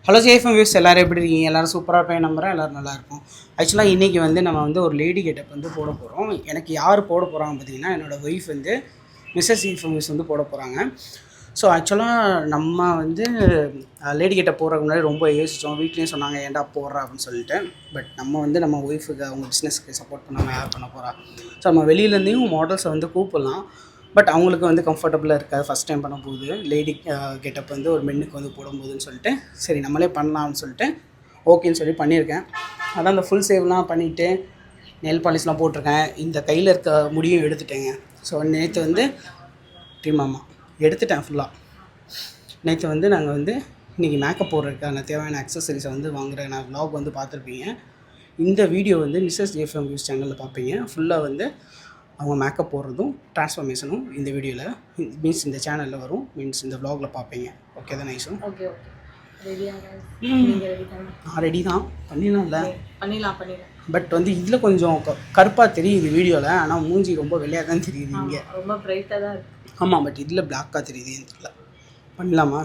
Hello JFM views எல்லோரும் எப்படி இருக்கீங்க? எல்லோரும் சூப்பராக இருப்பேன் நம்புகிறேன். எல்லோரும் நல்லாயிருக்கும். ஆக்சுவலாக இன்றைக்கி வந்து நம்ம வந்து ஒரு லேடி கெட்டப் வந்து போட போகிறோம். எனக்கு யார் போட போகிறாங்க பார்த்தீங்கன்னா, என்னோடய ஒய்ஃப் வந்து மிஸ்ஸஸ் ஜேஎஃப்எம் வியூஸ் வந்து போட போகிறாங்க. ஸோ ஆக்சுவலாக நம்ம வந்து லேடி கெட்டப் போடுறதுக்கு முன்னாடி ரொம்ப யோசித்தோம். வீட்லேயும் சொன்னாங்க ஏன்டா போடுறா அப்படின்னு சொல்லிட்டு. பட் நம்ம வந்து நம்ம ஒய்ஃபுக்கு அவங்க பிஸ்னஸ்க்கு சப்போர்ட் பண்ணாமல் யார் பண்ண போகிறா? ஸோ நம்ம வெளியிலேருந்தையும் மாடல்ஸை வந்து கூப்பிடலாம். பட் அவங்களுக்கு வந்து கம்ஃபர்டபுளாக இருக்காது. ஃபஸ்ட் டைம் பண்ணும்போது லேடி கெட்டப் வந்து ஒரு மென்னுக்கு வந்து போடும்போதுன்னு சொல்லிட்டு சரி நம்மளே பண்ணலாம்னு சொல்லிட்டு ஓகேன்னு சொல்லி பண்ணியிருக்கேன். அதான் அந்த ஃபுல் சேவ்லாம் பண்ணிவிட்டு நெல் பாலிஷ்லாம் போட்டிருக்கேன். இந்த கையில் இருக்க முடியும் எடுத்துட்டேங்க. ஸோ நேற்று வந்து ட்ரீமாமா எடுத்துட்டேன் ஃபுல்லாக. நேற்று வந்து நாங்கள் வந்து இன்றைக்கி மேக்கப் போடுறதுக்கான தேவையான அக்சசரிஸை வந்து வாங்குகிறேன். நான் வ்ளாக் வந்து பார்த்துருப்பீங்க. இந்த வீடியோ வந்து மிஸ்ஸஸ் ஜேஎஃப்எம் வியூஸ் சேனலில் பார்ப்பீங்க. ஃபுல்லாக வந்து அவங்க மேக்கப் போடுறதும் ட்ரான்ஸ்ஃபர்மேஷனும் இந்த வீடியோவில் மீன்ஸ் இந்த சேனலில் வரும். மீன்ஸ் இந்த வ்ளாகில் பார்ப்பீங்க. ஓகே தான் நைஸும். ஓகே ஓகே நான் ரெடி தான். பண்ணிடலாம்ல? பண்ணிடலாம். பட் வந்து இதில் கொஞ்சம் கருப்பாக தெரியுது வீடியோவில். ஆனால் மூஞ்சி ரொம்ப வெள்ளையாக தான் தெரியுது இங்கே. ரொம்ப பிரைட்டாக தான் இருக்குது. ஆமாம், பட் இதில் பிளாக்காக தெரியுது. தெரியல. பண்ணலாமா?